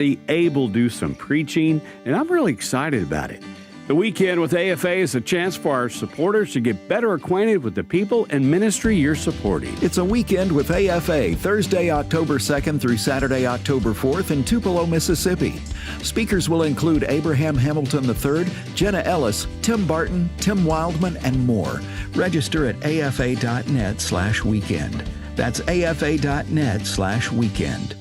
able to do some preaching, and I'm really excited about it. The Weekend with AFA is a chance for our supporters to get better acquainted with the people and ministry you're supporting. It's a Weekend with AFA, Thursday, October 2nd through Saturday, October 4th in Tupelo, Mississippi. Speakers will include Abraham Hamilton III, Jenna Ellis, Tim Barton, Tim Wildman, and more. Register at afa.net/weekend. That's afa.net/weekend.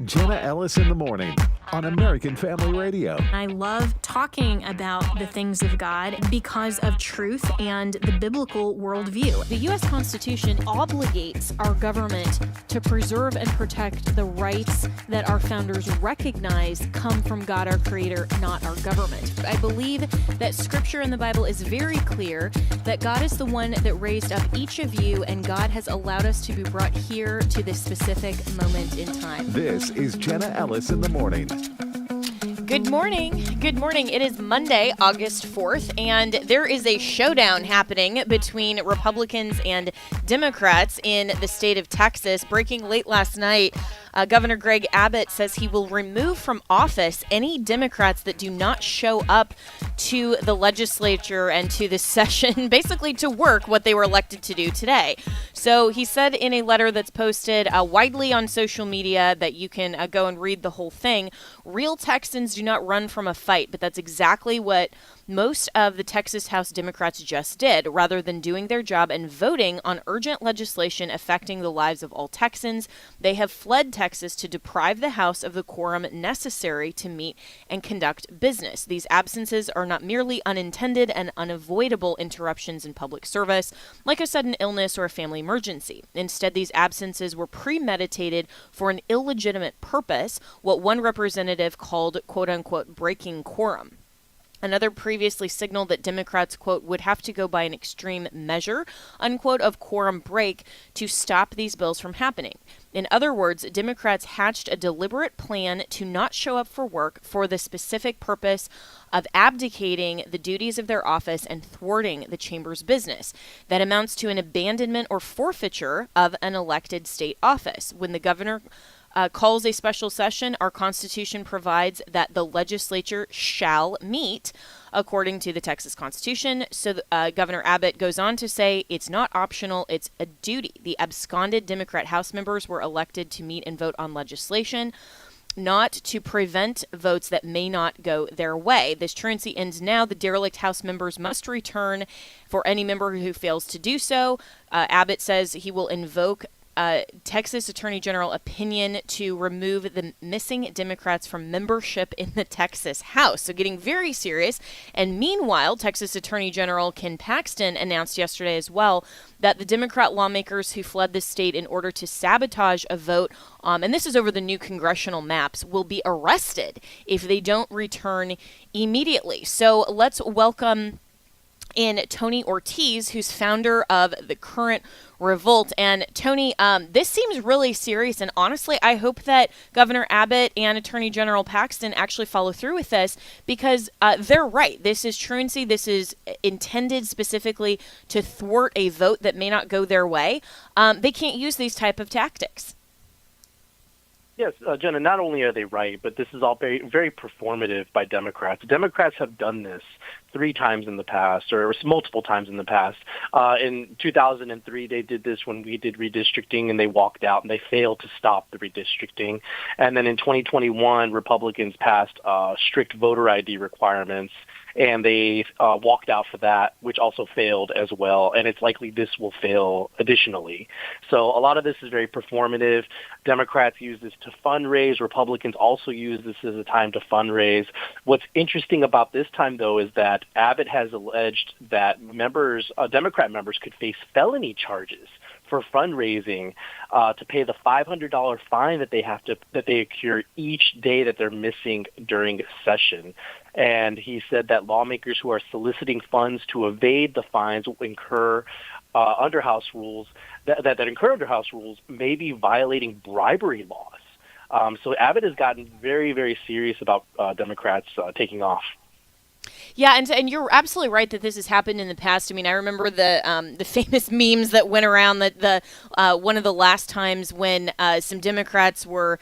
Jenna Ellis in the morning on American Family Radio. I love talking about the things of God because of truth and the biblical worldview. The U.S. Constitution obligates our government to preserve and protect the rights that our founders recognize come from God, our Creator, not our government. I believe that Scripture in the Bible is very clear that God is the one that raised up each of you, and God has allowed us to be brought here to this specific moment in time. This is Jenna Ellis in the morning. Good morning. Good morning. It is Monday, August 4th, and there is a showdown happening between Republicans and Democrats in the state of Texas. Breaking late last night, Governor Greg Abbott says he will remove from office any Democrats that do not show up to the legislature and to the session, basically to work what they were elected to do today. So he said in a letter that's posted widely on social media that you can go and read the whole thing, real Texans do not run from a fight, but that's exactly what most of the Texas House Democrats just did. Rather than doing their job and voting on urgent legislation affecting the lives of all Texans, they have fled Texas to deprive the House of the quorum necessary to meet and conduct business. These absences are not merely unintended and unavoidable interruptions in public service, like a sudden illness or a family emergency. Instead, these absences were premeditated for an illegitimate purpose, what one representative called, quote-unquote, breaking quorum. Another previously signaled that Democrats, quote, would have to go by an extreme measure, unquote, of quorum break to stop these bills from happening. In other words, Democrats hatched a deliberate plan to not show up for work for the specific purpose of abdicating the duties of their office and thwarting the chamber's business. That amounts to an abandonment or forfeiture of an elected state office. When the governor calls a special session, our Constitution provides that the legislature shall meet, according to the Texas Constitution. So Governor Abbott goes on to say it's not optional, it's a duty. The absconded Democrat House members were elected to meet and vote on legislation, not to prevent votes that may not go their way. This truancy ends now. The derelict House members must return for any member who fails to do so. Abbott says he will invoke Texas Attorney General opinion to remove the missing Democrats from membership in the Texas House. So getting very serious. And meanwhile, Texas Attorney General Ken Paxton announced yesterday as well that the Democrat lawmakers who fled the state in order to sabotage a vote, and this is over the new congressional maps, will be arrested if they don't return immediately. So let's welcome in Tony Ortiz, who's founder of the Current Revolt. And Tony, this seems really serious, and honestly, I hope that Governor Abbott and Attorney General Paxton actually follow through with this, because they're right. This is truancy. This is intended specifically to thwart a vote that may not go their way. They can't use these type of tactics. Yes, Jenna, not only are they right, but this is all very, very performative by Democrats. Democrats have done this 3 times in the past, or multiple times in the past. In 2003, they did this when we did redistricting, and they walked out, and they failed to stop the redistricting. And then in 2021, Republicans passed strict voter ID requirements, and they walked out for that, which also failed as well. And it's likely this will fail additionally. So a lot of this is very performative. Democrats use this to fundraise. Republicans also use this as a time to fundraise. What's interesting about this time, though, is that Abbott has alleged that Democrat members could face felony charges for fundraising to pay the $500 fine that they incur each day that they're missing during session. And he said that lawmakers who are soliciting funds to evade the fines will incur under House rules that incur under House rules may be violating bribery laws. So Abbott has gotten very, very serious about Democrats taking off. Yeah, and you're absolutely right that this has happened in the past. I mean, I remember the famous memes that went around that the one of the last times when some Democrats were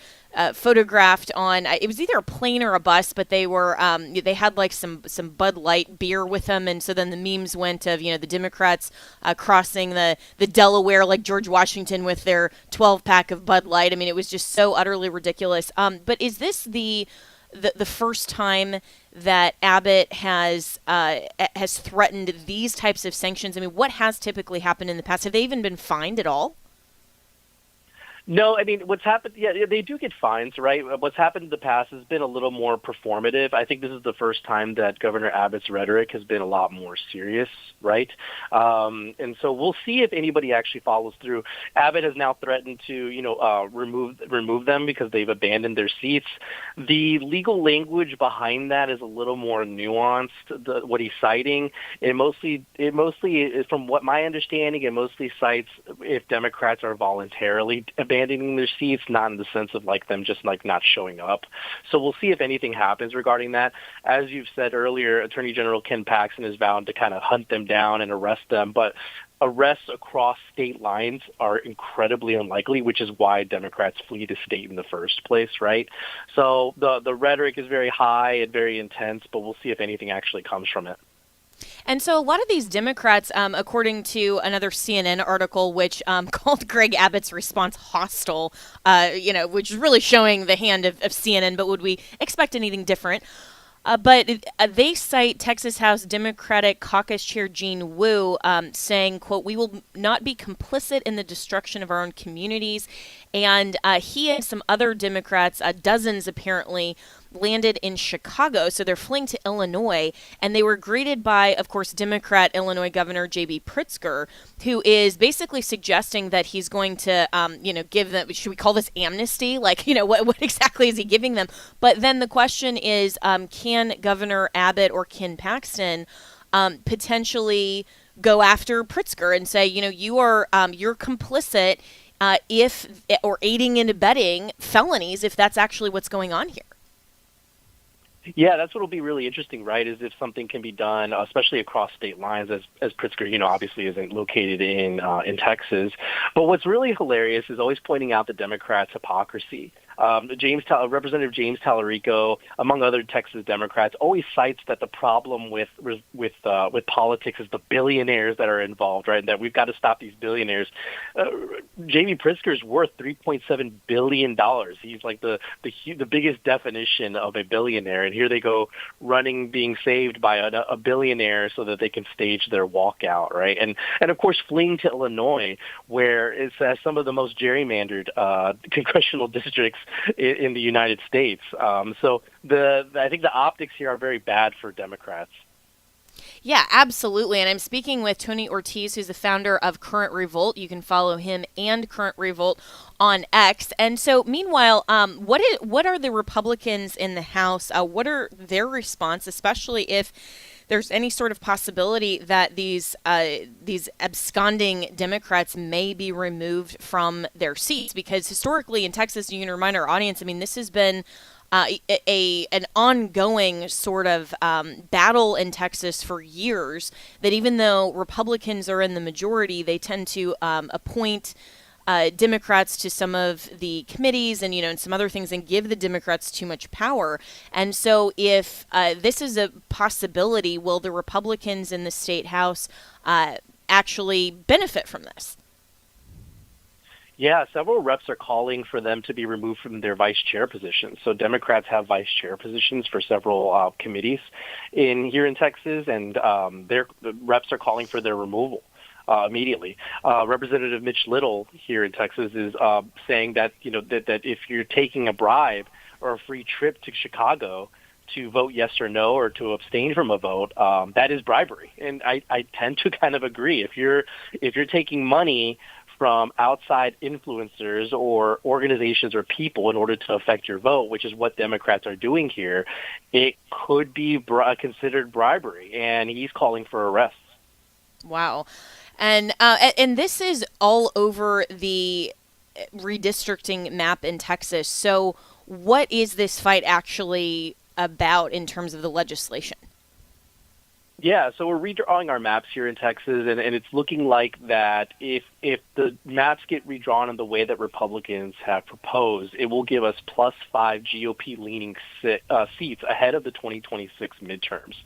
photographed on it was either a plane or a bus, but they had like some Bud Light beer with them, and so then the memes went of the Democrats crossing the Delaware like George Washington with their 12-pack of Bud Light. I mean, it was just so utterly ridiculous. But is this the first time that Abbott has threatened these types of sanctions? I mean, what has typically happened in the past? Have they even been fined at all? No, I mean, what's happened, yeah, they do get fines, right? What's happened in the past has been a little more performative. I think this is the first time that Governor Abbott's rhetoric has been a lot more serious, right? And so we'll see if anybody actually follows through. Abbott has now threatened to, remove them because they've abandoned their seats. The legal language behind that is a little more nuanced, what he's citing. It mostly is, from what my understanding, it mostly cites if Democrats are voluntarily abandoning their seats, not in the sense of like them just like not showing up. So we'll see if anything happens regarding that. As you've said earlier, Attorney General Ken Paxton is vowed to kind of hunt them down and arrest them, but arrests across state lines are incredibly unlikely, which is why Democrats flee the state in the first place, right? So the rhetoric is very high and very intense, but we'll see if anything actually comes from it. And so a lot of these Democrats, according to another CNN article, which called Greg Abbott's response hostile, which is really showing the hand of CNN, but would we expect anything different? But they cite Texas House Democratic Caucus Chair Gene Wu saying, quote, "We will not be complicit in the destruction of our own communities." And he and some other Democrats, dozens apparently, landed in Chicago. So they're fleeing to Illinois. And they were greeted by, of course, Democrat Illinois Governor J.B. Pritzker, who is basically suggesting that he's going to, give them, should we call this amnesty? Like, what exactly is he giving them? But then the question is, can Governor Abbott or Ken Paxton potentially go after Pritzker and say, you're complicit or aiding and abetting felonies if that's actually what's going on here? Yeah, that's what will be really interesting, right, is if something can be done, especially across state lines, as Pritzker, obviously isn't located in Texas. But what's really hilarious is always pointing out the Democrats' hypocrisy. Representative James Tallarico, among other Texas Democrats, always cites that the problem with politics is the billionaires that are involved, right? That we've got to stop these billionaires. J.B. Pritzker's worth $3.7 billion. He's like the biggest definition of a billionaire, and here they go being saved by a billionaire so that they can stage their walkout, right? And of course, fleeing to Illinois, where it's some of the most gerrymandered congressional districts in the United States. So I think the optics here are very bad for Democrats. Yeah, absolutely. And I'm speaking with Tony Ortiz, who's the founder of Current Revolt. You can follow him and Current Revolt on X. And so, meanwhile, what are the Republicans in the House? What are their response, especially if there's any sort of possibility that these absconding Democrats may be removed from their seats? Because historically in Texas, you can remind our audience, I mean, this has been an ongoing sort of battle in Texas for years, that even though Republicans are in the majority, they tend to appoint Democrats to some of the committees and, and some other things, and give the Democrats too much power. And so if this is a possibility, will the Republicans in the state House actually benefit from this? Yeah, several reps are calling for them to be removed from their vice chair positions. So Democrats have vice chair positions for several committees here in Texas, and the reps are calling for their removal immediately. Representative Mitch Little here in Texas is saying that that if you're taking a bribe or a free trip to Chicago to vote yes or no, or to abstain from a vote, that is bribery. And I tend to kind of agree. If you're taking money from outside influencers or organizations or people in order to affect your vote, which is what Democrats are doing here, it could be considered bribery, and he's calling for arrests. Wow. And this is all over the redistricting map in Texas. So what is this fight actually about in terms of the legislation? Yeah, so we're redrawing our maps here in Texas, and it's looking like that if the maps get redrawn in the way that Republicans have proposed, it will give us +5 GOP-leaning seats ahead of the 2026 midterms.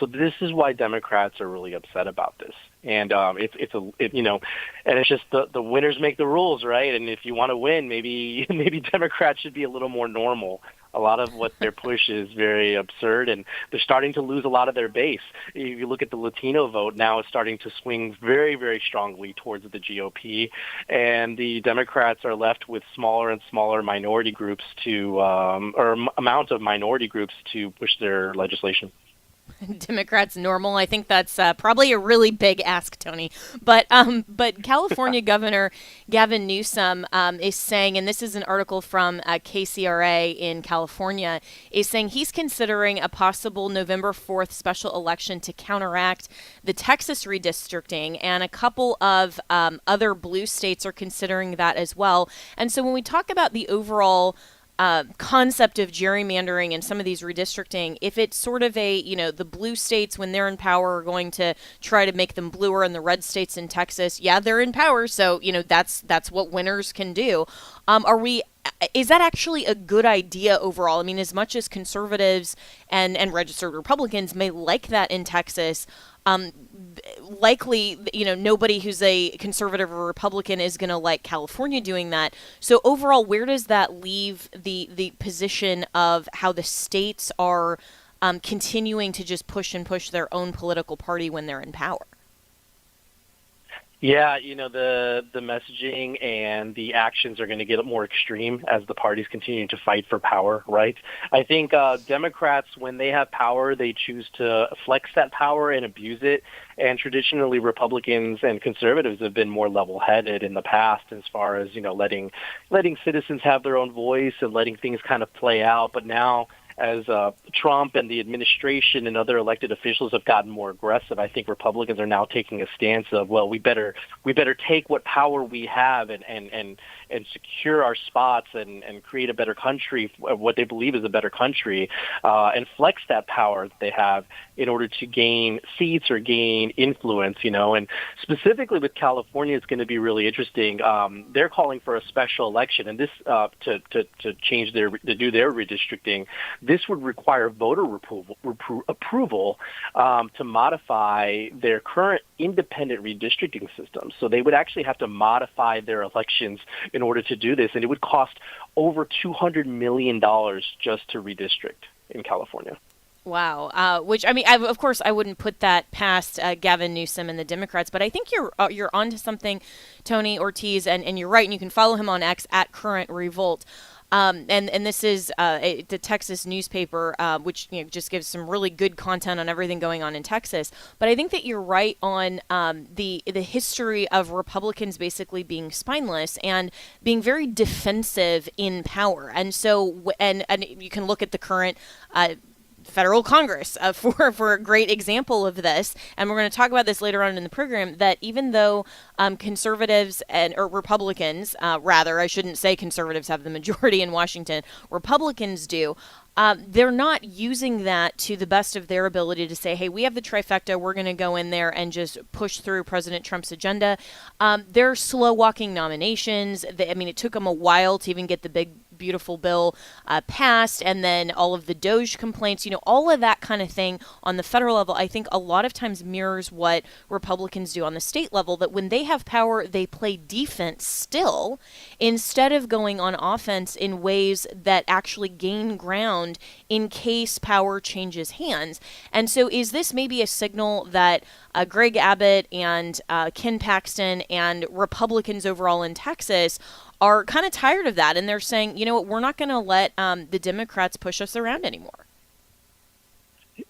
So this is why Democrats are really upset about this. And and it's just the winners make the rules, right? And if you want to win, maybe Democrats should be a little more normal. A lot of what their push is very absurd, and they're starting to lose a lot of their base. If you look at the Latino vote, now it's starting to swing very, very strongly towards the GOP, and the Democrats are left with smaller and smaller minority groups amount of minority groups to push their legislation. Democrats normal. I think that's probably a really big ask, Tony. But California Governor Gavin Newsom is saying, and this is an article from KCRA in California, is saying he's considering a possible November 4th special election to counteract the Texas redistricting, and a couple of other blue states are considering that as well. And so when we talk about the overall concept of gerrymandering and some of these redistricting, if it's sort of the blue states when they're in power are going to try to make them bluer, and the red states in Texas, yeah, they're in power, so that's what winners can do. Is that actually a good idea overall? I mean, as much as conservatives and registered Republicans may like that in Texas, likely, nobody who's a conservative or Republican is going to like California doing that. So overall, where does that leave the position of how the states are continuing to just push their own political party when they're in power? Yeah, the messaging and the actions are going to get more extreme as the parties continue to fight for power, right? I think Democrats, when they have power, they choose to flex that power and abuse it. And traditionally, Republicans and conservatives have been more level-headed in the past as far as, letting citizens have their own voice and letting things kind of play out. But now, as Trump and the administration and other elected officials have gotten more aggressive, I think Republicans are now taking a stance of, well, we better take what power we have and secure our spots and create a better country, what they believe is a better country, and flex that power that they have in order to gain seats or gain influence, And specifically with California, it's going to be really interesting. They're calling for a special election, and this to do their redistricting. This would require voter approval to modify their current independent redistricting system. So they would actually have to modify their elections in order to do this, and it would cost over $200 million just to redistrict in California. Wow. Which, I mean, of course, I wouldn't put that past Gavin Newsom and the Democrats, but I think you're onto something, Tony Ortiz, and you're right, and you can follow him on X at Current Revolt. And this is the Texas newspaper, which just gives some really good content on everything going on in Texas. But I think that you're right on the history of Republicans basically being spineless and being very defensive in power. And so, and you can look at the current federal Congress for a great example of this, and we're going to talk about this later on in the program, that even though conservatives or Republicans, rather, I shouldn't say conservatives have the majority in Washington, Republicans do, they're not using that to the best of their ability to say, hey, we have the trifecta, we're going to go in there and just push through President Trump's agenda. They're slow walking nominations. It took them a while to even get the big, beautiful bill passed, and then all of the Doge complaints, all of that kind of thing on the federal level, I think a lot of times mirrors what Republicans do on the state level, that when they have power, they play defense still instead of going on offense in ways that actually gain ground in case power changes hands. And so is this maybe a signal that Greg Abbott and Ken Paxton and Republicans overall in Texas are kind of tired of that, and they're saying, we're not going to let the Democrats push us around anymore?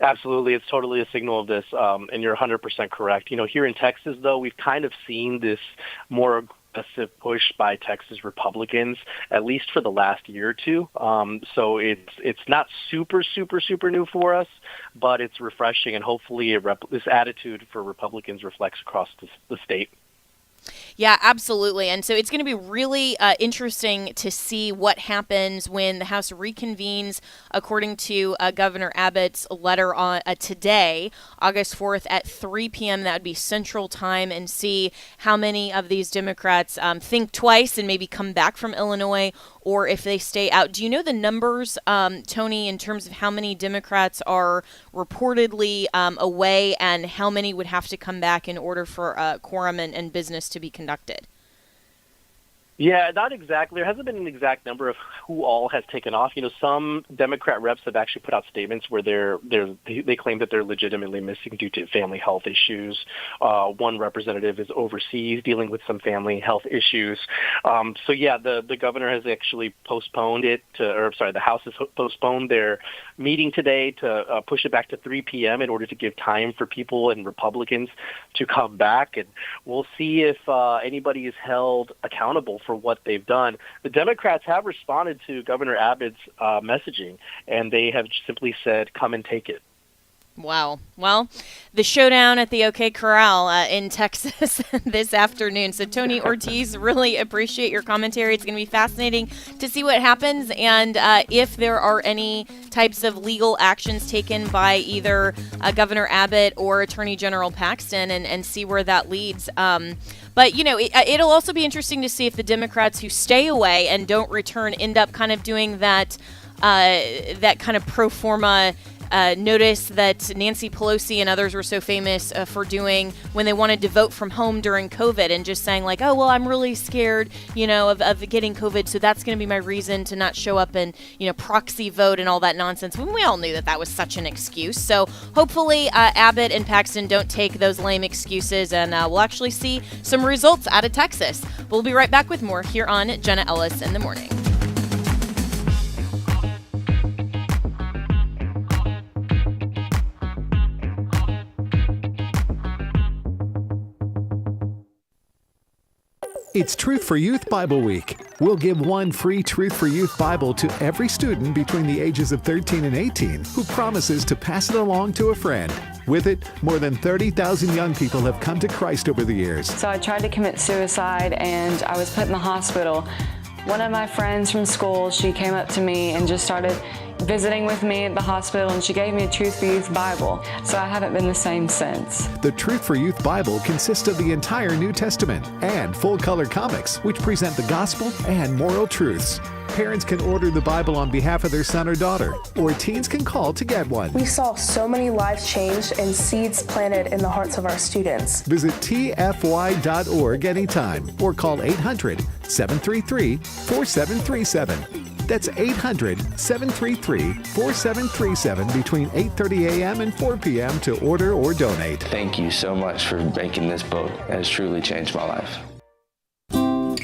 Absolutely. It's totally a signal of this, and you're 100% correct. Here in Texas, though, we've kind of seen this more aggressive push by Texas Republicans, at least for the last year or two. So it's not super, super, super new for us, but it's refreshing, and hopefully this attitude for Republicans reflects across the state. Yeah, absolutely. And so it's going to be really interesting to see what happens when the House reconvenes, according to Governor Abbott's letter on today, August 4th at 3 p.m. That would be Central Time, and see how many of these Democrats think twice and maybe come back from Illinois, or if they stay out. Do you know the numbers, Tony, in terms of how many Democrats are reportedly away and how many would have to come back in order for quorum and business to be conducted? Yeah, not exactly. There hasn't been an exact number of who all has taken off. Some Democrat reps have actually put out statements where they claim that they're legitimately missing due to family health issues. One representative is overseas dealing with some family health issues. The governor has actually postponed the House has postponed their meeting today to push it back to 3 p.m. in order to give time for people and Republicans to come back. And we'll see if anybody is held accountable for what they've done. The Democrats have responded to Governor Abbott's messaging, and they have simply said, come and take it. Wow. Well, the showdown at the OK Corral in Texas this afternoon. So, Tony Ortiz, really appreciate your commentary. It's going to be fascinating to see what happens and if there are any types of legal actions taken by either Governor Abbott or Attorney General Paxton, and see where that leads. But, it'll also be interesting to see if the Democrats who stay away and don't return end up kind of doing that kind of pro forma notice that Nancy Pelosi and others were so famous for doing when they wanted to vote from home during COVID, and just saying like, oh, well, I'm really scared, of getting COVID, so that's going to be my reason to not show up and, proxy vote and all that nonsense. When we all knew that was such an excuse. So hopefully Abbott and Paxton don't take those lame excuses, and we'll actually see some results out of Texas. We'll be right back with more here on Jenna Ellis in the Morning. It's Truth for Youth Bible Week. We'll give one free Truth for Youth Bible to every student between the ages of 13 and 18 who promises to pass it along to a friend. With it, more than 30,000 young people have come to Christ over the years. So I tried to commit suicide and I was put in the hospital. One of my friends from school, she came up to me and just started visiting with me at the hospital, and she gave me a Truth for Youth Bible. So I haven't been the same since. The Truth for Youth Bible consists of the entire New Testament and full-color comics, which present the gospel and moral truths. Parents can order the Bible on behalf of their son or daughter, or teens can call to get one. We saw so many lives changed and seeds planted in the hearts of our students. Visit tfy.org anytime or call 800-733-4737. That's 800-733-4737 between 8:30 a.m. and 4 p.m. to order or donate. Thank you so much for making this book. It has truly changed my life.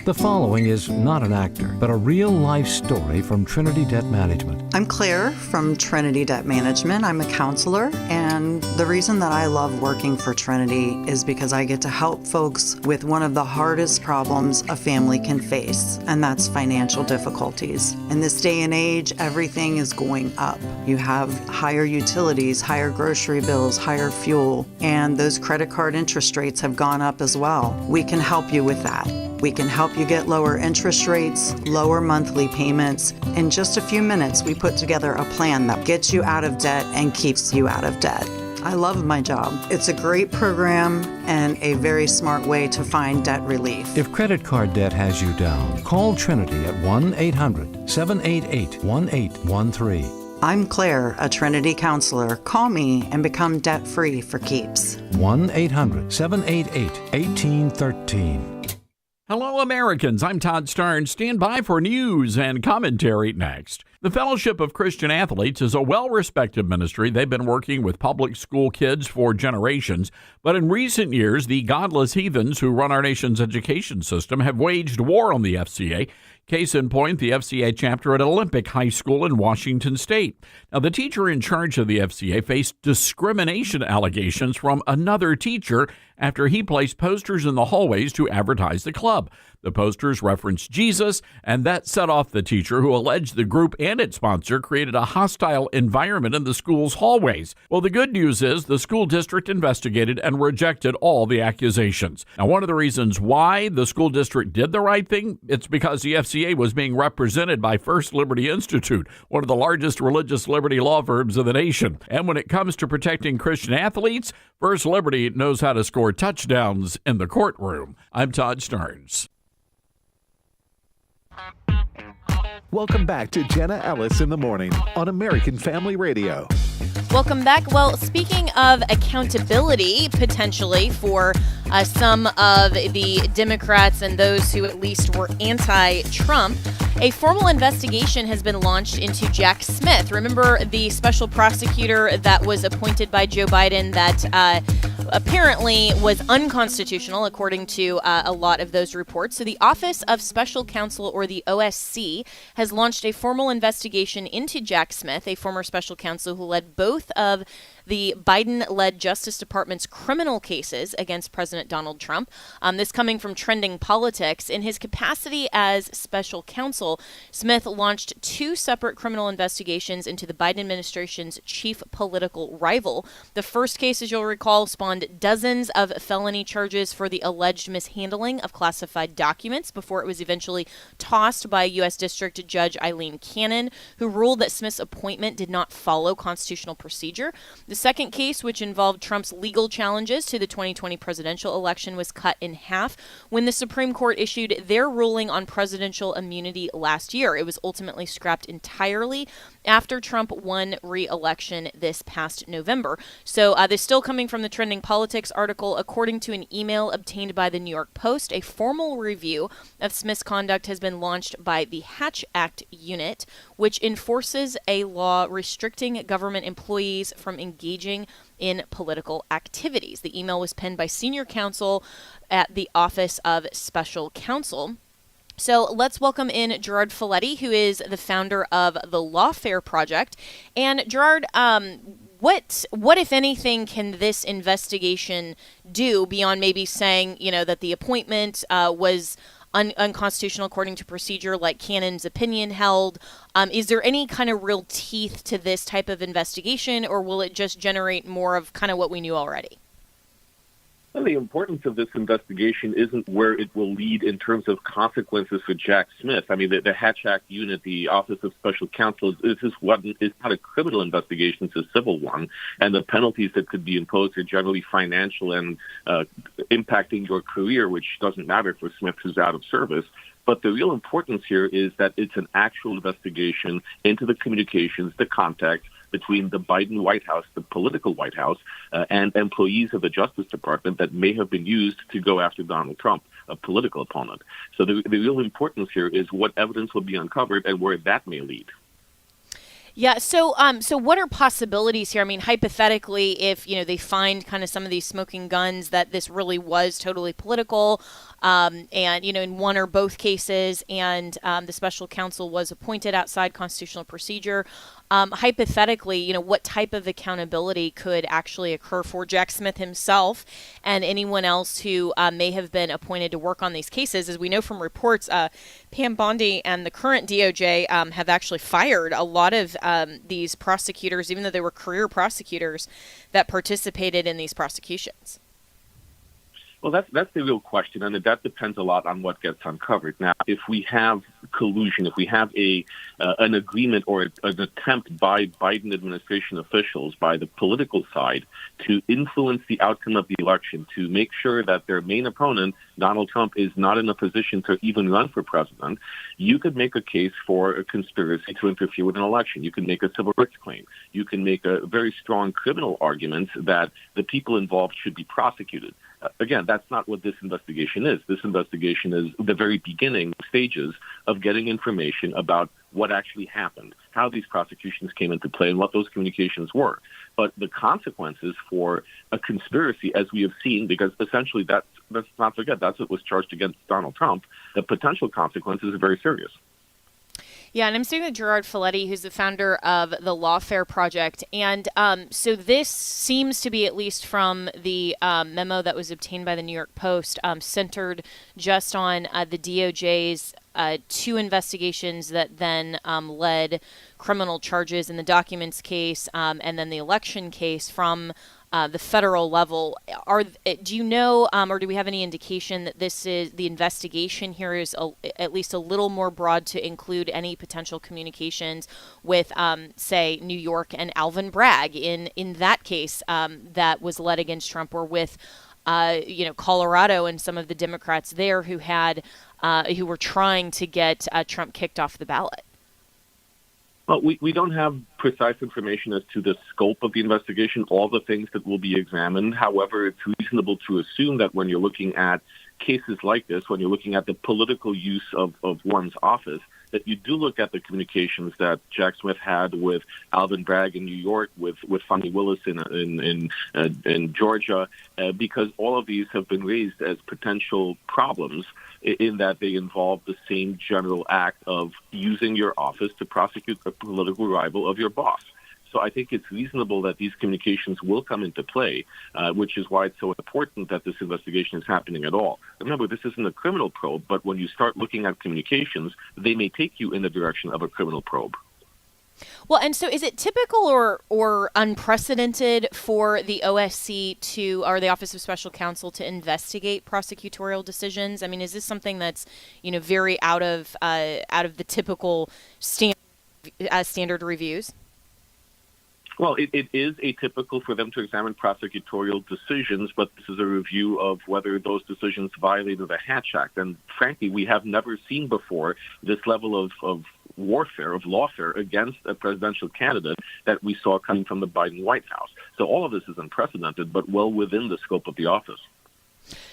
The following is not an actor, but a real-life story from Trinity Debt Management. I'm Claire from Trinity Debt Management. I'm a counselor, and the reason that I love working for Trinity is because I get to help folks with one of the hardest problems a family can face, and that's financial difficulties. In this day and age, everything is going up. You have higher utilities, higher grocery bills, higher fuel, and those credit card interest rates have gone up as well. We can help you with that. We can help you get lower interest rates, lower monthly payments. In just a few minutes, we put together a plan that gets you out of debt and keeps you out of debt. I love my job. It's a great program and a very smart way to find debt relief. If credit card debt has you down, call Trinity at 1-800-788-1813. I'm Claire, a Trinity counselor. Call me and become debt-free for keeps. 1-800-788-1813. Hello, Americans. I'm Todd Starnes. Stand by for news and commentary next. The Fellowship of Christian Athletes is a well-respected ministry. They've been working with public school kids for generations. But in recent years, the godless heathens who run our nation's education system have waged war on the FCA. Case in point, the FCA chapter at Olympic High School in Washington State. Now, the teacher in charge of the FCA faced discrimination allegations from another teacher after he placed posters in the hallways to advertise the club. The posters referenced Jesus, and that set off the teacher who alleged the group and its sponsor created a hostile environment in the school's hallways. Well, the good news is the school district investigated and rejected all the accusations. Now, one of the reasons why the school district did the right thing, it's because the FCA was being represented by First Liberty Institute, one of the largest religious liberty law firms in the nation. And when it comes to protecting Christian athletes, First Liberty knows how to score touchdowns in the courtroom. I'm Todd Starnes. Welcome back to Jenna Ellis in the Morning on American Family Radio. Welcome back. Well, speaking of accountability, potentially, for some of the Democrats and those who at least were anti-Trump, a formal investigation has been launched into Jack Smith. Remember the special prosecutor that was appointed by Joe Biden that apparently was unconstitutional, according to a lot of those reports. So the Office of Special Counsel, or the OSC, has launched a formal investigation into Jack Smith, a former special counsel who led both of the Biden-led Justice Department's criminal cases against President Donald Trump. This coming from Trending Politics. In his capacity as special counsel, Smith launched 2 separate criminal investigations into the Biden administration's chief political rival. The first case, as you'll recall, spawned dozens of felony charges for the alleged mishandling of classified documents before it was eventually tossed by U.S. District Judge Eileen Cannon, who ruled that Smith's appointment did not follow constitutional procedure. The second case, which involved Trump's legal challenges to the 2020 presidential election, was cut in half when the Supreme Court issued their ruling on presidential immunity last year. It was ultimately scrapped entirely after Trump won re-election this past November. So this still coming from the Trending Politics article. According to an email obtained by the New York Post, a formal review of Smith's conduct has been launched by the Hatch Act unit, which enforces a law restricting government employees from engaging in political activities. The email was penned by senior counsel at the Office of Special Counsel. So let's welcome in Gerard Folletti, who is the founder of the Lawfare Project. And Gerard, what, if anything, can this investigation do beyond maybe saying, that the appointment was unconstitutional according to procedure, like Cannon's opinion held? Is there any kind of real teeth to this type of investigation, or will it just generate more of kind of what we knew already? Well, the importance of this investigation isn't where it will lead in terms of consequences for Jack Smith. I mean, the Hatch Act unit, the Office of Special Counsel, is not a criminal investigation, it's a civil one, and the penalties that could be imposed are generally financial and impacting your career, which doesn't matter for Smith, who's out of service. But the real importance here is that it's an actual investigation into the communications, the contact between the Biden White House, the political White House, and employees of the Justice Department that may have been used to go after Donald Trump, a political opponent. So the real importance here is what evidence will be uncovered and where that may lead. Yeah. So what are possibilities here? I mean, hypothetically, if, they find kind of some of these smoking guns that this really was totally political, and, in one or both cases, and the special counsel was appointed outside constitutional procedure, hypothetically, what type of accountability could actually occur for Jack Smith himself and anyone else who may have been appointed to work on these cases? As we know from reports, Pam Bondi and the current DOJ have actually fired a lot of these prosecutors, even though they were career prosecutors, that participated in these prosecutions. Well, that's the real question, and that depends a lot on what gets uncovered. Now, if we have collusion, if we have an agreement or an attempt by Biden administration officials, by the political side, to influence the outcome of the election, to make sure that their main opponent, Donald Trump, is not in a position to even run for president, you could make a case for a conspiracy to interfere with an election. You can make a civil rights claim. You can make a very strong criminal argument that the people involved should be prosecuted. Again, that's not what this investigation is. This investigation is the very beginning stages of getting information about what actually happened, how these prosecutions came into play, and what those communications were. But the consequences for a conspiracy, as we have seen, because essentially let's not forget, that's what was charged against Donald Trump, the potential consequences are very serious. Yeah, and I'm speaking with Gerard Folletti, who's the founder of the Lawfare Project. And so this seems to be, at least from the memo that was obtained by the New York Post, centered just on the DOJ's two investigations that then led criminal charges in the documents case and then the election case from the federal level. Do you know, or do we have any indication that this is the investigation here is at least a little more broad to include any potential communications with, say, New York and Alvin Bragg in that case that was led against Trump, or with Colorado and some of the Democrats there who were trying to get Trump kicked off the ballot? Well, we don't have precise information as to the scope of the investigation, all the things that will be examined. However, it's reasonable to assume that when you're looking at cases like this, when you're looking at the political use of one's office, that you do look at the communications that Jack Smith had with Alvin Bragg in New York, with Fani Willis in Georgia, because all of these have been raised as potential problems in that they involve the same general act of using your office to prosecute a political rival of your boss. So I think it's reasonable that these communications will come into play, which is why it's so important that this investigation is happening at all. Remember, this isn't a criminal probe, but when you start looking at communications, they may take you in the direction of a criminal probe. Well, and so is it typical or unprecedented for the OSC or the Office of Special Counsel to investigate prosecutorial decisions? I mean, is this something that's, very out of the typical standard reviews? Well, it is atypical for them to examine prosecutorial decisions, but this is a review of whether those decisions violated the Hatch Act. And frankly, we have never seen before this level of warfare, of lawfare against a presidential candidate that we saw coming from the Biden White House. So all of this is unprecedented, but well within the scope of the office.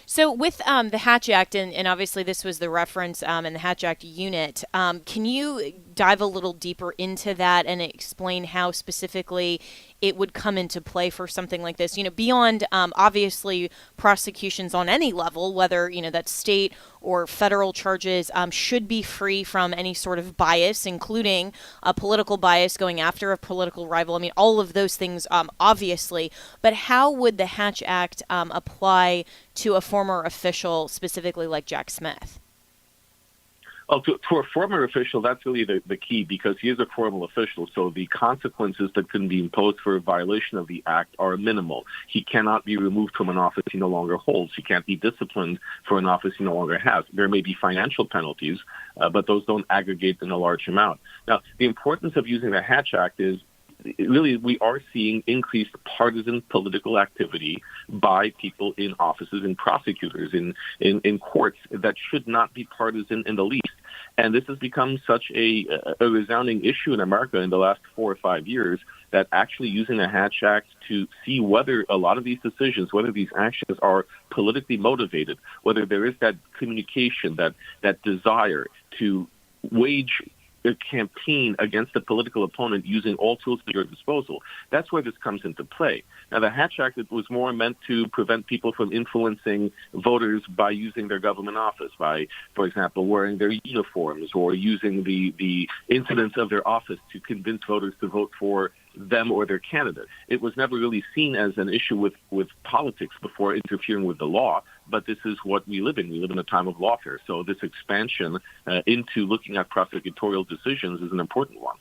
So with the Hatch Act, and obviously this was the reference in the Hatch Act unit, can you dive a little deeper into that and explain how specifically it would come into play for something like this? Beyond obviously prosecutions on any level, whether that's state or federal charges, should be free from any sort of bias, including a political bias going after a political rival. I mean, all of those things, obviously. But how would the Hatch Act apply to a former official, specifically like Jack Smith? Well, to a former official, that's really the key, because he is a formal official, so the consequences that can be imposed for a violation of the act are minimal. He cannot be removed from an office he no longer holds. He can't be disciplined for an office he no longer has. There may be financial penalties, but those don't aggregate in a large amount. Now, the importance of using the Hatch Act is really we are seeing increased partisan political activity by people in offices, in prosecutors, in courts that should not be partisan in the least. And this has become such a resounding issue in America in the last 4 or 5 years that actually using the Hatch Act to see whether a lot of these decisions, whether these actions are politically motivated, whether there is that communication, that desire to wage a campaign against a political opponent using all tools at your disposal. That's where this comes into play. Now, the Hatch Act was more meant to prevent people from influencing voters by using their government office, by, for example, wearing their uniforms or using the incidents of their office to convince voters to vote for them or their candidate. It was never really seen as an issue with politics before interfering with the law, but this is what we live in. We live in a time of lawfare. So this expansion into looking at prosecutorial decisions is an important one.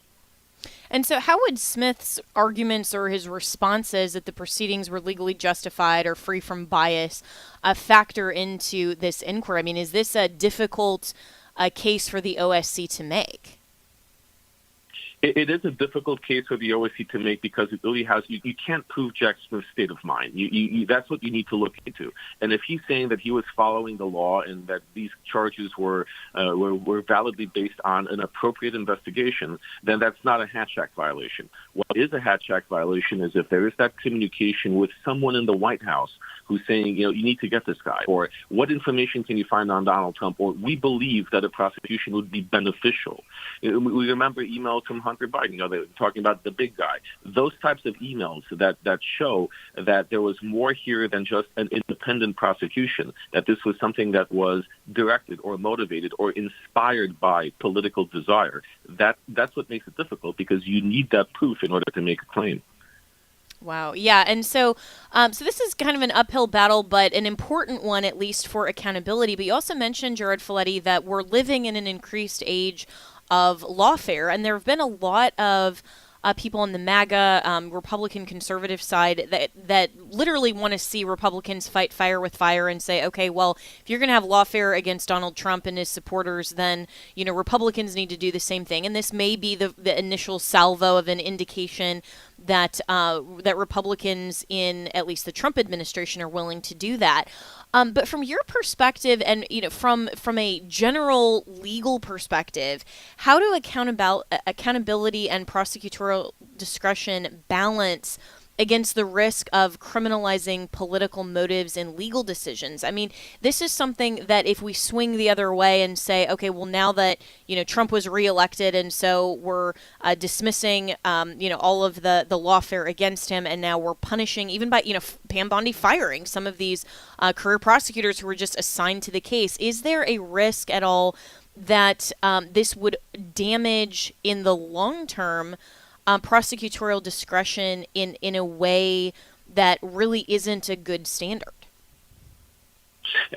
And so how would Smith's arguments or his responses that the proceedings were legally justified or free from bias factor into this inquiry? I mean, is this a difficult case for the OSC to make? It is a difficult case for the OSC to make because it really has you can't prove Jack Smith's state of mind. That's what you need to look into. And if he's saying that he was following the law and that these charges were validly based on an appropriate investigation, then that's not a Hatch Act violation. What is a Hatch Act violation is if there is that communication with someone in the White House who's saying, you need to get this guy, or what information can you find on Donald Trump, or we believe that a prosecution would be beneficial. We remember emails from Hunter Biden. They're talking about the big guy. Those types of emails that show that there was more here than just an independent prosecution, that this was something that was directed or motivated or inspired by political desire. That's what makes it difficult, because you need that proof in order to make a claim. Wow. Yeah. And so this is kind of an uphill battle, but an important one, at least for accountability. But you also mentioned, Jared Folletti, that we're living in an increased age of lawfare. And there have been a lot of people on the MAGA, Republican conservative side that literally want to see Republicans fight fire with fire and say, okay, well, if you're going to have lawfare against Donald Trump and his supporters, then, Republicans need to do the same thing. And this may be the initial salvo of an indication that Republicans in at least the Trump administration are willing to do that. But from your perspective, and from a general legal perspective, how do accountability and prosecutorial discretion balance against the risk of criminalizing political motives in legal decisions? I mean, this is something that if we swing the other way and say, okay, well, now that, Trump was reelected and so we're dismissing, all of the lawfare against him, and now we're punishing, even by, Pam Bondi firing some of these career prosecutors who were just assigned to the case. Is there a risk at all that this would damage in the long term prosecutorial discretion in a way that really isn't a good standard?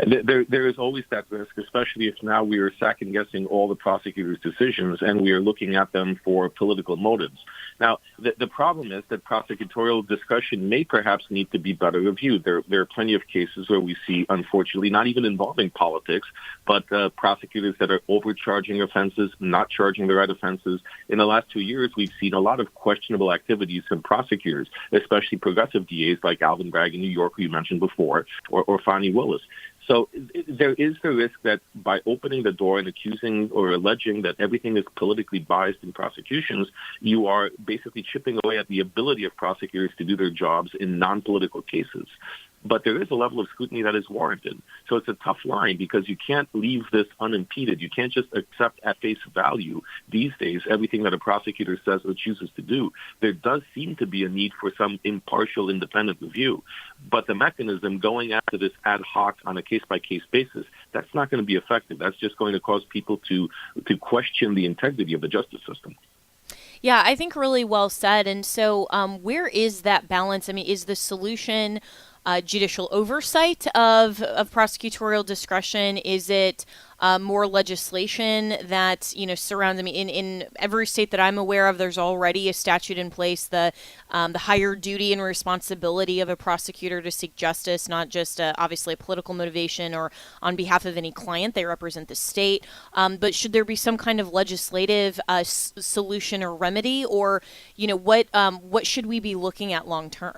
There is always that risk, especially if now we are second-guessing all the prosecutors' decisions and we are looking at them for political motives. Now, the problem is that prosecutorial discretion may perhaps need to be better reviewed. There are plenty of cases where we see, unfortunately, not even involving politics, but prosecutors that are overcharging offenses, not charging the right offenses. In the last 2 years, we've seen a lot of questionable activities from prosecutors, especially progressive DAs like Alvin Bragg in New York, who you mentioned before, or Fani Willis. So there is the risk that by opening the door and accusing or alleging that everything is politically biased in prosecutions, you are basically chipping away at the ability of prosecutors to do their jobs in non-political cases. But there is a level of scrutiny that is warranted. So it's a tough line, because you can't leave this unimpeded. You can't just accept at face value these days everything that a prosecutor says or chooses to do. There does seem to be a need for some impartial, independent review. But the mechanism going after this ad hoc on a case-by-case basis, that's not going to be effective. That's just going to cause people to question the integrity of the justice system. Yeah, I think really well said. And so where is that balance? I mean, is the solution judicial oversight of prosecutorial discretion? Is it more legislation that surrounds? I mean, in every state that I'm aware of, there's already a statute in place, the higher duty and responsibility of a prosecutor to seek justice, not just obviously a political motivation or on behalf of any client. They represent the state. But should there be some kind of legislative solution or remedy, or what should we be looking at long term?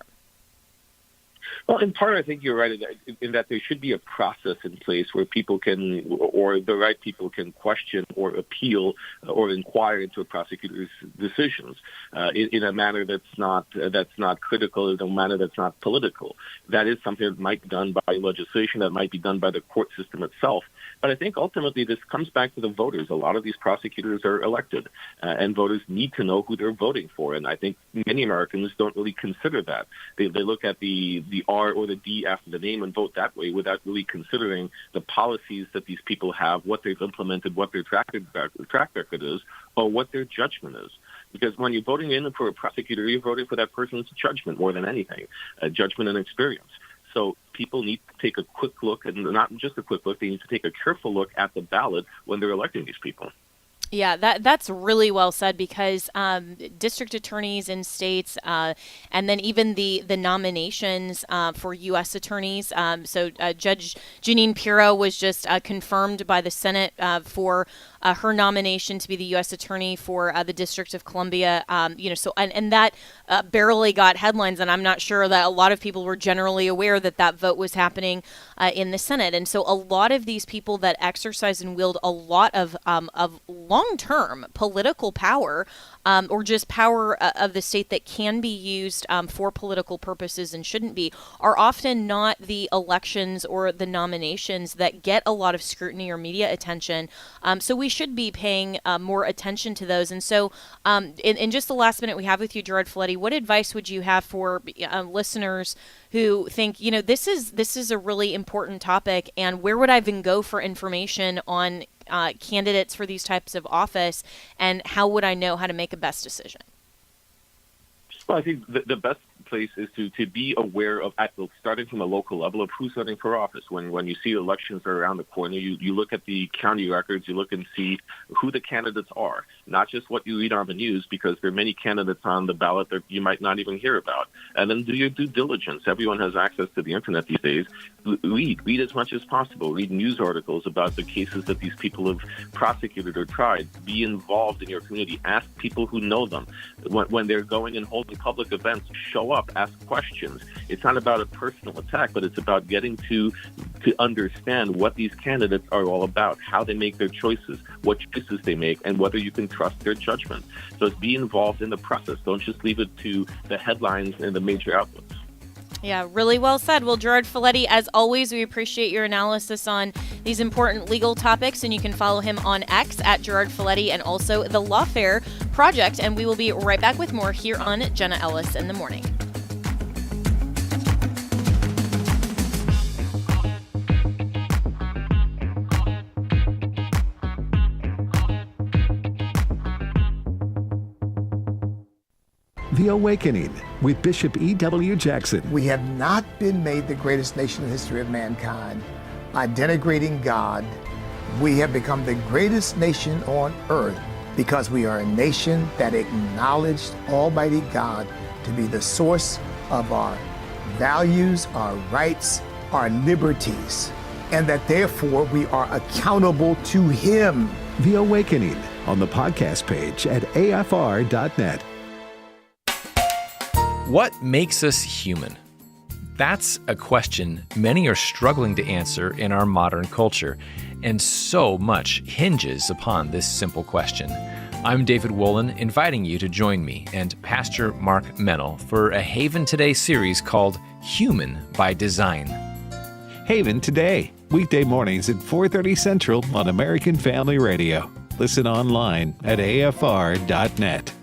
Well, in part, I think you're right in that there should be a process in place where people can, or the right people can question or appeal or inquire into a prosecutor's decisions in a manner that's not critical, in a manner that's not political. That is something that might be done by legislation, that might be done by the court system itself. But I think ultimately this comes back to the voters. A lot of these prosecutors are elected, and voters need to know who they're voting for. And I think many Americans don't really consider that. They look at the R or the D after the name and vote that way without really considering the policies that these people have, what they've implemented, what their track record is, or what their judgment is. Because when you're voting in for a prosecutor, you're voting for that person's judgment more than anything, judgment and experience. So people need to take a quick look, and not just a quick look, they need to take a careful look at the ballot when they're electing these people. Yeah, that's really well said, because district attorneys in states, and then even the nominations for U.S. attorneys. So Judge Jeanine Pirro was just confirmed by the Senate for her nomination to be the U.S. attorney for the District of Columbia. So and that barely got headlines, and I'm not sure that a lot of people were generally aware that vote was happening in the Senate. And so a lot of these people that exercise and wield a lot of long-term political power or just power of the state that can be used for political purposes and shouldn't be, are often not the elections or the nominations that get a lot of scrutiny or media attention. So we should be paying more attention to those. And so in just the last minute we have with you, Gerard Feletti, what advice would you have for listeners who think, this is a really important topic, and where would I even go for information on candidates for these types of office, and how would I know how to make a best decision? Well, I think the best place is to be aware of, starting from a local level, of who's running for office. When you see elections are around the corner, you look at the county records, you look and see who the candidates are, not just what you read on the news, because there are many candidates on the ballot that you might not even hear about. And then do your due diligence. Everyone has access to the internet these days. Read as much as possible. Read news articles about the cases that these people have prosecuted or tried. Be involved in your community. Ask people who know them. When they're going and holding public events, show up, ask questions. It's not about a personal attack, but it's about getting to understand what these candidates are all about, how they make their choices, what choices they make, and whether you can trust their judgment. So be involved in the process. Don't just leave it to the headlines and the major outlets. Yeah, really well said. Well, Gerard Feletti, as always, we appreciate your analysis on these important legal topics, and you can follow him on X at Gerard Feletti and also the Lawfare Project. And we will be right back with more here on Jenna Ellis in the Morning. The Awakening with Bishop E.W. Jackson. We have not been made the greatest nation in the history of mankind by denigrating God. We have become the greatest nation on earth because we are a nation that acknowledged Almighty God to be the source of our values, our rights, our liberties, and that therefore we are accountable to Him. The Awakening on the podcast page at afr.net. What makes us human? That's a question many are struggling to answer in our modern culture, and so much hinges upon this simple question. I'm David Wolin, inviting you to join me and Pastor Mark Mennel for a Haven Today series called Human by Design. Haven Today, weekday mornings at 4:30 Central on American Family Radio. Listen online at afr.net.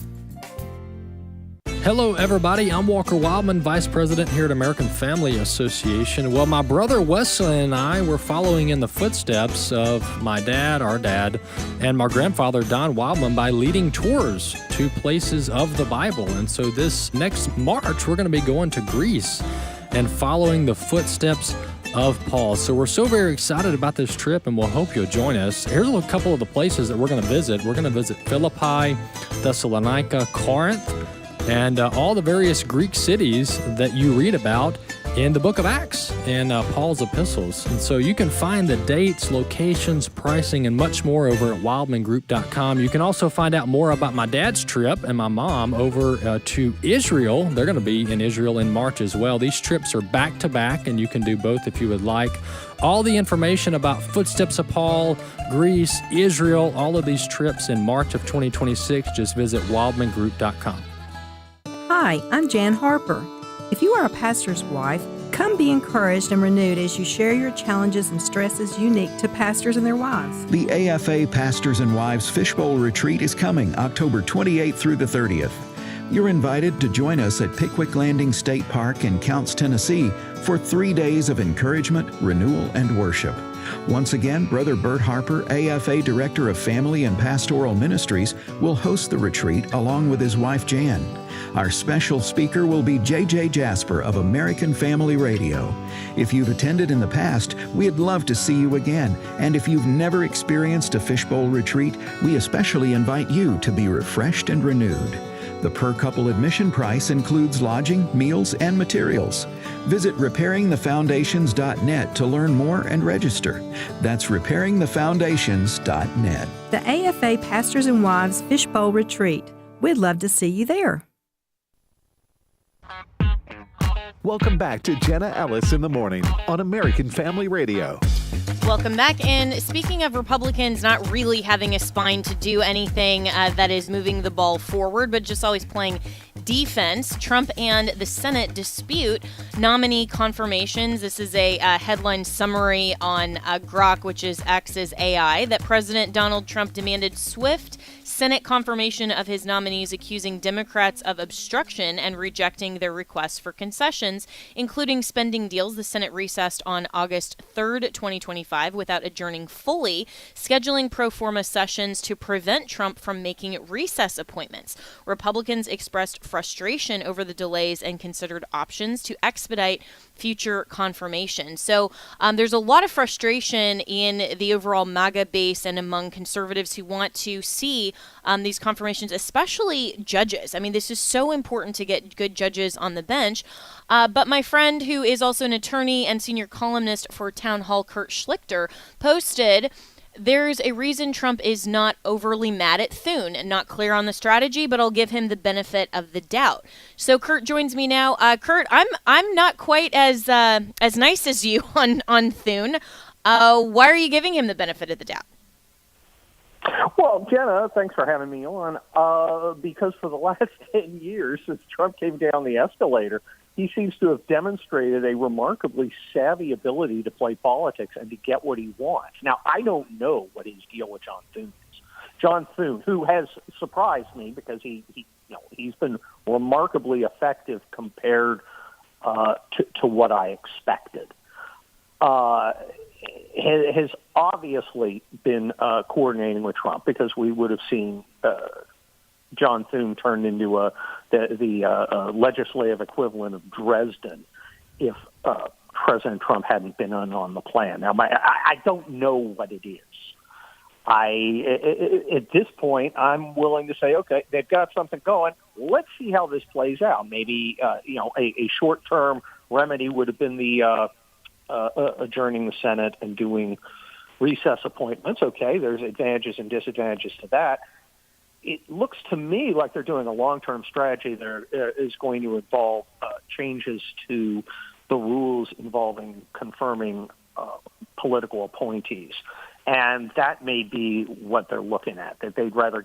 Hello, everybody. I'm Walker Wildman, Vice President here at American Family Association. Well, my brother Wesley and I were following in the footsteps of my dad, our dad, and my grandfather, Don Wildman, by leading tours to places of the Bible. And so this next March, we're going to be going to Greece and following the footsteps of Paul. So we're so very excited about this trip, and we'll hope you'll join us. Here's a couple of the places that we're going to visit. We're going to visit Philippi, Thessalonica, Corinth, and all the various Greek cities that you read about in the book of Acts and Paul's epistles. And so you can find the dates, locations, pricing, and much more over at wildmangroup.com. You can also find out more about my dad's trip and my mom over to Israel. They're going to be in Israel in March as well. These trips are back-to-back, and you can do both if you would like. All the information about Footsteps of Paul, Greece, Israel, all of these trips in March of 2026, just visit wildmangroup.com. Hi, I'm Jan Harper. If you are a pastor's wife, come be encouraged and renewed as you share your challenges and stresses unique to pastors and their wives. The AFA Pastors and Wives Fishbowl Retreat is coming October 28th through the 30th. You're invited to join us at Pickwick Landing State Park in Counce, Tennessee for 3 days of encouragement, renewal, and worship. Once again, Brother Bert Harper, AFA Director of Family and Pastoral Ministries, will host the retreat along with his wife Jan. Our special speaker will be J.J. Jasper of American Family Radio. If you've attended in the past, we'd love to see you again. And if you've never experienced a fishbowl retreat, we especially invite you to be refreshed and renewed. The per-couple admission price includes lodging, meals, and materials. Visit repairingthefoundations.net to learn more and register. That's repairingthefoundations.net. The AFA Pastors and Wives Fishbowl Retreat. We'd love to see you there. Welcome back to Jenna Ellis in the Morning on American Family Radio. Welcome back. And speaking of Republicans not really having a spine to do anything that is moving the ball forward, but just always playing defense, Trump and the Senate dispute nominee confirmations. This is a headline summary on Grok, which is X's AI, that President Donald Trump demanded swift Senate confirmation of his nominees, accusing Democrats of obstruction and rejecting their requests for concessions, including spending deals. The Senate recessed on August 3rd, 2025, without adjourning fully, scheduling pro forma sessions to prevent Trump from making recess appointments. Republicans expressed frustration over the delays and considered options to expedite future confirmation. So there's a lot of frustration in the overall MAGA base and among conservatives who want to see these confirmations, especially judges. I mean, this is so important to get good judges on the bench. But my friend, who is also an attorney and senior columnist for Town Hall, Kurt Schlichter, posted, "There's a reason Trump is not overly mad at Thune. Not clear on the strategy, but I'll give him the benefit of the doubt." So Kurt joins me now. Kurt, I'm not quite as nice as you on Thune. Why are you giving him the benefit of the doubt? Well, Jenna, thanks for having me on. Because for the last 10 years, since Trump came down the escalator, he seems to have demonstrated a remarkably savvy ability to play politics and to get what he wants. Now, I don't know what his deal with John Thune is. John Thune, who has surprised me because he's been remarkably effective compared to what I expected. Has obviously been coordinating with Trump, because we would have seen John Thune turned into the legislative equivalent of Dresden if President Trump hadn't been on the plan. Now, I don't know what it is. At this point, I'm willing to say, okay, they've got something going. Let's see how this plays out. Maybe a short-term remedy would have been the adjourning the Senate and doing recess appointments. Okay, there's advantages and disadvantages to that. It looks to me like they're doing a long-term strategy that is going to involve changes to the rules involving confirming political appointees. And that may be what they're looking at, that they'd rather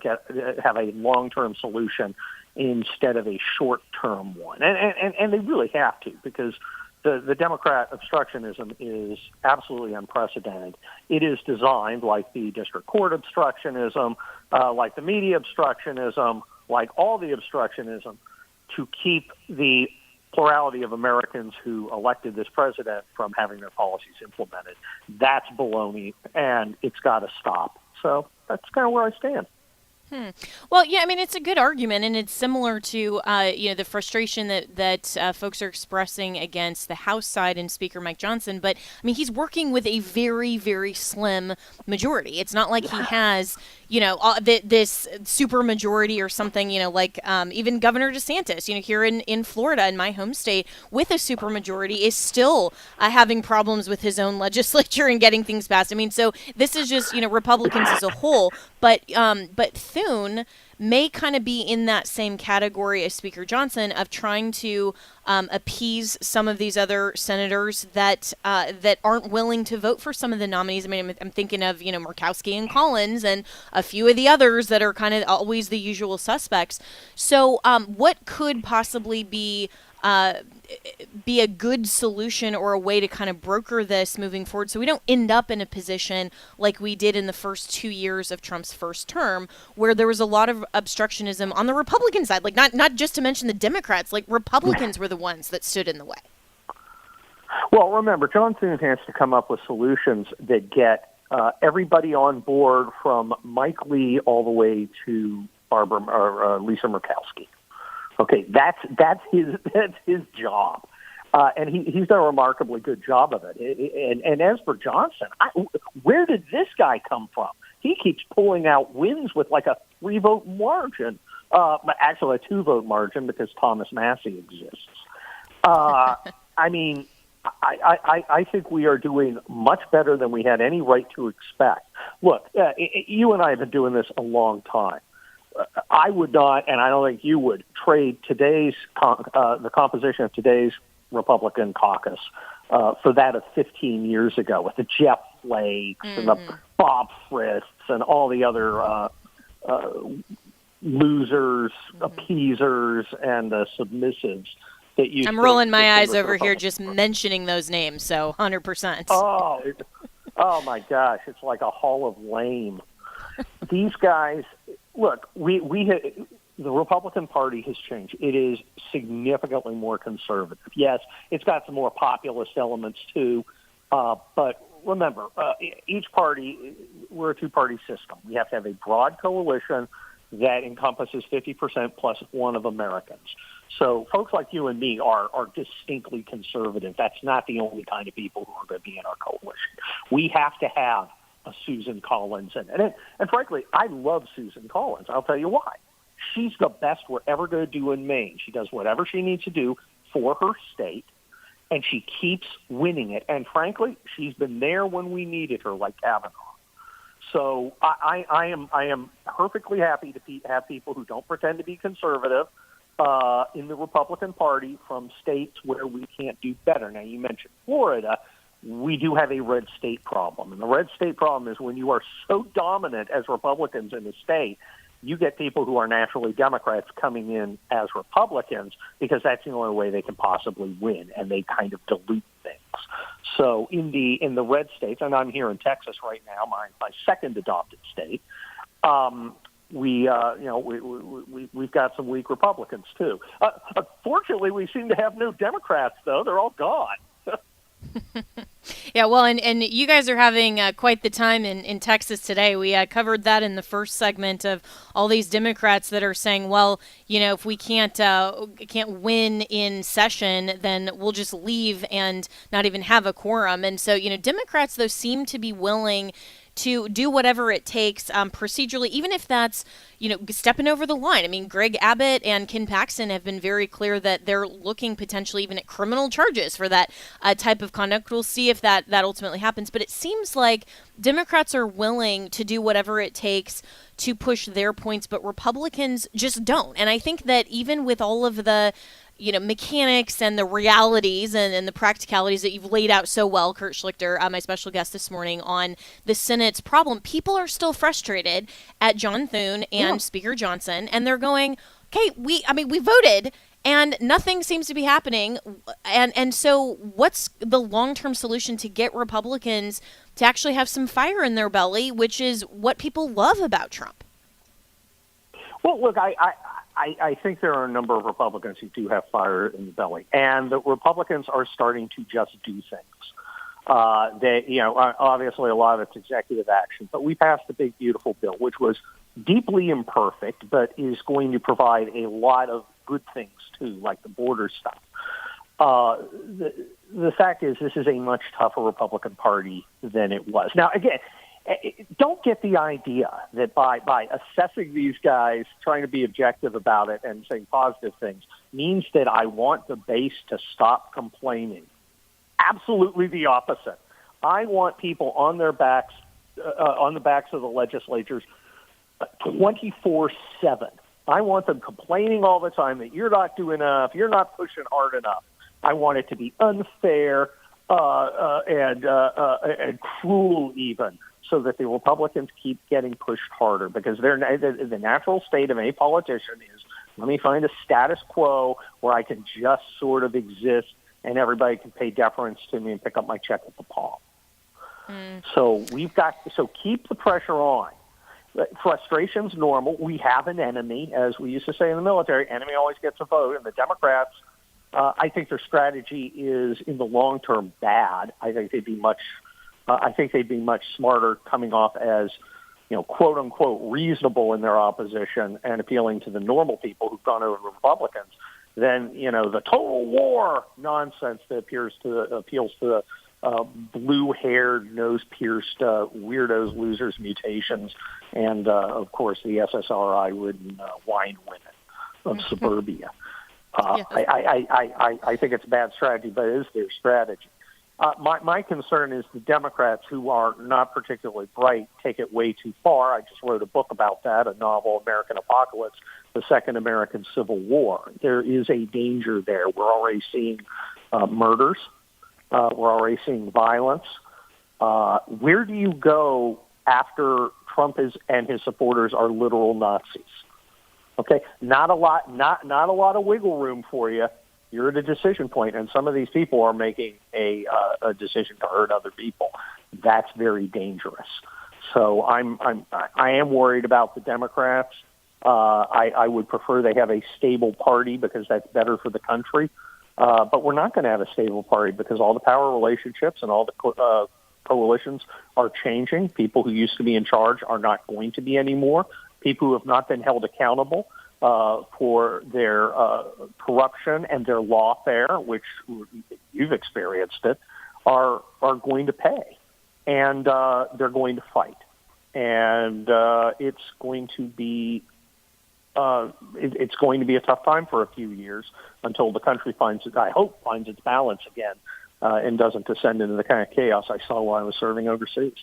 have a long-term solution instead of a short-term one. And they really have to, because the Democrat obstructionism is absolutely unprecedented. It is designed, like the district court obstructionism, like the media obstructionism, like all the obstructionism, to keep the plurality of Americans who elected this president from having their policies implemented. That's baloney, and it's got to stop. So that's kind of where I stand. Well, yeah, I mean, it's a good argument, and it's similar to, the frustration that folks are expressing against the House side and Speaker Mike Johnson. But, I mean, he's working with a very, very slim majority. It's not like he has, this super majority or something, like even Governor DeSantis, here in Florida, in my home state, with a super majority, is still having problems with his own legislature and getting things passed. I mean, so this is just, Republicans as a whole. But Thune may kind of be in that same category as Speaker Johnson of trying to appease some of these other senators that aren't willing to vote for some of the nominees. I mean, I'm thinking of, Murkowski and Collins and a few of the others that are kind of always the usual suspects. So what could possibly be a good solution or a way to kind of broker this moving forward, so we don't end up in a position like we did in the first 2 years of Trump's first term, where there was a lot of obstructionism on the Republican side, like not just to mention the Democrats, like Republicans were the ones that stood in the way. Well, remember, John Thune has to come up with solutions that get everybody on board, from Mike Lee all the way to Lisa Murkowski. Okay, that's his job, and he's done a remarkably good job of it. And as for Johnson, where did this guy come from? He keeps pulling out wins with like a 3-vote margin, actually a 2-vote margin, because Thomas Massey exists. I mean, I think we are doing much better than we had any right to expect. Look, you and I have been doing this a long time. I would not, and I don't think you would, trade today's the composition of today's Republican caucus for that of 15 years ago, with the Jeff Flakes and the Bob Fritz and all the other losers, appeasers, and submissives that you. I'm rolling my eyes over here just mentioning those names. So 100%. Oh my gosh, it's like a hall of lame. These guys, look, the Republican Party has changed. It is significantly more conservative. Yes, it's got some more populist elements too, but remember, each party, we're a two-party system. We have to have a broad coalition that encompasses 50% plus one of Americans. So folks like you and me are distinctly conservative. That's not the only kind of people who are going to be in our coalition. We have to have a Susan Collins in it. And frankly, I love Susan Collins. I'll tell you why. She's the best we're ever going to do in Maine. She does whatever she needs to do for her state, and she keeps winning it. And frankly, she's been there when we needed her, like Kavanaugh. So I am perfectly happy to have people who don't pretend to be conservative in the Republican Party from states where we can't do better. Now, you mentioned Florida. We do have a red state problem. And the red state problem is when you are so dominant as Republicans in the state, you get people who are naturally Democrats coming in as Republicans because that's the only way they can possibly win, and they kind of dilute things. So in the red states, and I'm here in Texas right now, my second adopted state, we've got some weak Republicans too. Fortunately, we seem to have no Democrats though; they're all gone. Yeah, well, and you guys are having quite the time in Texas today. We covered that in the first segment of all these Democrats that are saying, well, if we can't win in session, then we'll just leave and not even have a quorum. And so, Democrats, though, seem to be willing to do whatever it takes procedurally, even if that's, stepping over the line. I mean, Greg Abbott and Ken Paxton have been very clear that they're looking potentially even at criminal charges for that type of conduct. We'll see if that ultimately happens. But it seems like Democrats are willing to do whatever it takes to push their points, but Republicans just don't. And I think that even with all of the mechanics and the realities and the practicalities that you've laid out so well, Kurt Schlichter, my special guest this morning, on the Senate's problem, people are still frustrated at John Thune and Speaker Johnson, and they're going, okay, we voted, and nothing seems to be happening. And so what's the long-term solution to get Republicans to actually have some fire in their belly, which is what people love about Trump? Well, look, I think there are a number of Republicans who do have fire in the belly, and the Republicans are starting to just do things. Obviously a lot of it's executive action, but we passed the big, beautiful bill, which was deeply imperfect, but is going to provide a lot of good things too, like the border stuff. The fact is, this is a much tougher Republican Party than it was. Now, again, don't get the idea that by assessing these guys, trying to be objective about it and saying positive things, means that I want the base to stop complaining. Absolutely the opposite. I want people on their backs, on the backs of the legislatures, 24/7. I want them complaining all the time that you're not doing enough, you're not pushing hard enough. I want it to be unfair and cruel even, so that the Republicans keep getting pushed harder, because the natural state of any politician is, let me find a status quo where I can just sort of exist and everybody can pay deference to me and pick up my check at the paw. So keep the pressure on. Frustration's normal. We have an enemy, as we used to say in the military. Enemy always gets a vote, and the Democrats, I think their strategy is in the long term bad. I think they'd be much smarter coming off as, quote unquote, reasonable in their opposition and appealing to the normal people who've gone over to Republicans than, the total war nonsense that appeals to the blue-haired, nose-pierced weirdos, losers, mutations, and of course the SSRI-ridden wine women of suburbia. I think it's a bad strategy, but it is their strategy. My concern is the Democrats, who are not particularly bright, take it way too far. I just wrote a book about that, a novel, American Apocalypse, the Second American Civil War. There is a danger there. We're already seeing murders. We're already seeing violence. Where do you go after Trump and his supporters are literal Nazis? Okay, not a lot of wiggle room for you. You're at a decision point, and some of these people are making a decision to hurt other people. That's very dangerous. So I am worried about the Democrats. I would prefer they have a stable party because that's better for the country. But we're not going to have a stable party because all the power relationships and all the coalitions are changing. People who used to be in charge are not going to be anymore. People who have not been held accountable for their corruption and their lawfare, which you've experienced it, are going to pay, and they're going to fight, and it's going to be a tough time for a few years until the country finds its balance again and doesn't descend into the kind of chaos I saw while I was serving overseas.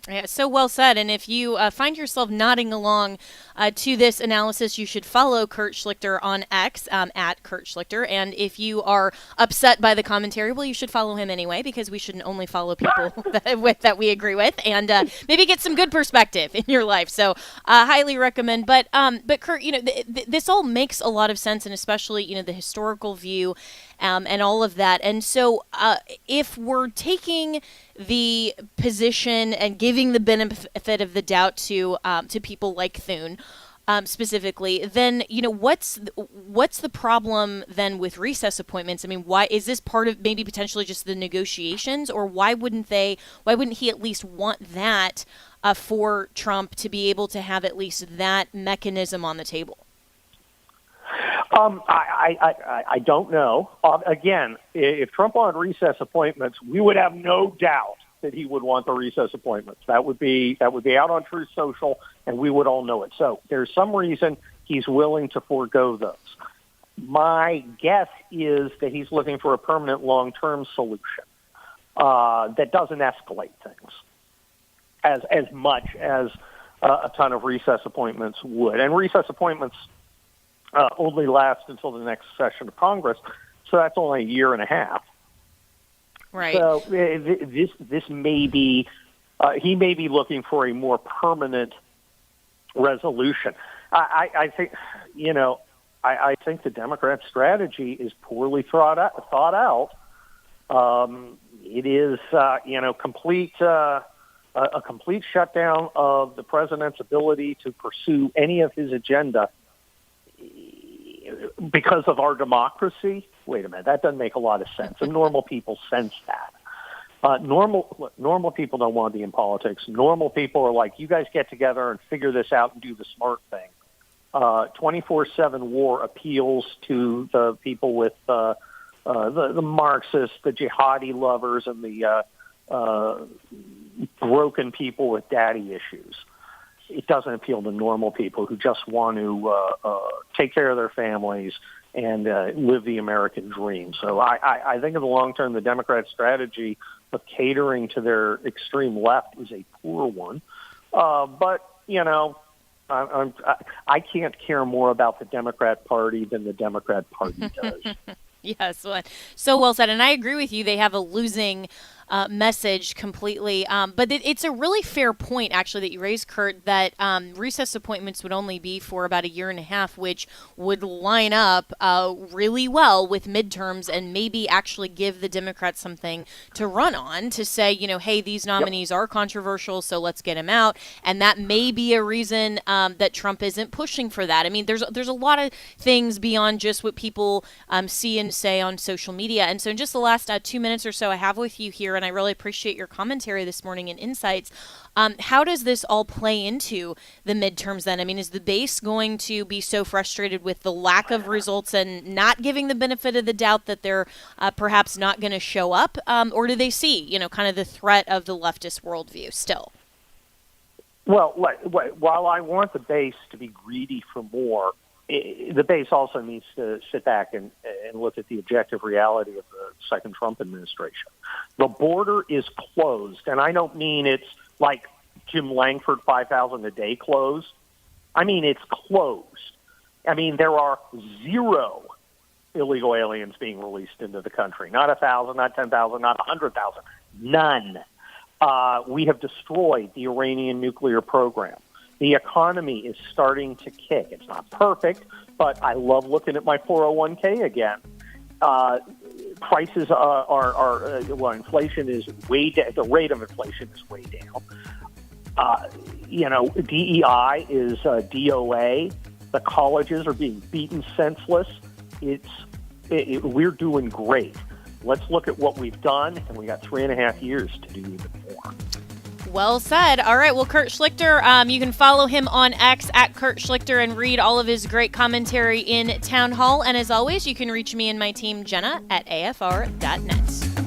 Yeah, so well said. And if you find yourself nodding along to this analysis, you should follow Kurt Schlichter on X, at Kurt Schlichter. And if you are upset by the commentary, well, you should follow him anyway, because we shouldn't only follow people that we agree with, and maybe get some good perspective in your life. So highly recommend. But Kurt, this all makes a lot of sense, and especially, the historical view and all of that. And so if we're taking the position and giving the benefit of the doubt to people like Thune specifically, then what's the problem then with recess appointments? I mean, why is this part of maybe potentially just the negotiations, or why wouldn't he at least want that for Trump to be able to have at least that mechanism on the table? I don't know. Again, if Trump wanted recess appointments, we would have no doubt that he would want the recess appointments. That would be out on Truth Social, and we would all know it. So there's some reason he's willing to forego those. My guess is that he's looking for a permanent long-term solution that doesn't escalate things as much as a ton of recess appointments would. And recess appointments only last until the next session of Congress, so that's only a year and a half. Right. So this may be he may be looking for a more permanent resolution. I think I think the Democrat strategy is poorly thought out. It is a complete shutdown of the president's ability to pursue any of his agenda because of our democracy. Wait a minute, that doesn't make a lot of sense. And normal people sense that. Normal people don't want to be in politics. Normal people are like, you guys get together and figure this out and do the smart thing. 24/7 war appeals to the people with the Marxists, the jihadi lovers, and the broken people with daddy issues. It doesn't appeal to normal people who just want to take care of their families and live the American dream. So I think in the long term, the Democrat strategy of catering to their extreme left is a poor one. But, I can't care more about the Democrat Party than the Democrat Party does. Yes, so well said. And I agree with you. They have a losing message completely. But it's a really fair point, actually, that you raised, Kurt, that recess appointments would only be for about a year and a half, which would line up really well with midterms and maybe actually give the Democrats something to run on to say, hey, these nominees are controversial, so let's get them out. And that may be a reason that Trump isn't pushing for that. I mean, there's a lot of things beyond just what people see and say on social media. And so in just the last 2 minutes or so I have with you here, and I really appreciate your commentary this morning and insights, how does this all play into the midterms then? I mean, is the base going to be so frustrated with the lack of results and not giving the benefit of the doubt that they're perhaps not going to show up? Or do they see, kind of the threat of the leftist worldview still? Well, while I want the base to be greedy for more, the base also needs to sit back and look at the objective reality of the second Trump administration. The border is closed, and I don't mean it's like Jim Langford 5,000 a day closed. I mean it's closed. I mean there are 0 illegal aliens being released into the country. Not 1,000, not 10,000, not 100,000. None. We have destroyed the Iranian nuclear program. The economy is starting to kick. It's not perfect, but I love looking at my 401k again. Prices well, inflation is way down. The rate of inflation is way down. DEI is DOA. The colleges are being beaten senseless. We're doing great. Let's look at what we've done, and we got 3.5 years to do even more. Well said. All right. Well, Kurt Schlichter, you can follow him on X at Kurt Schlichter and read all of his great commentary in Town Hall. And as always, you can reach me and my team, Jenna, at afr.net.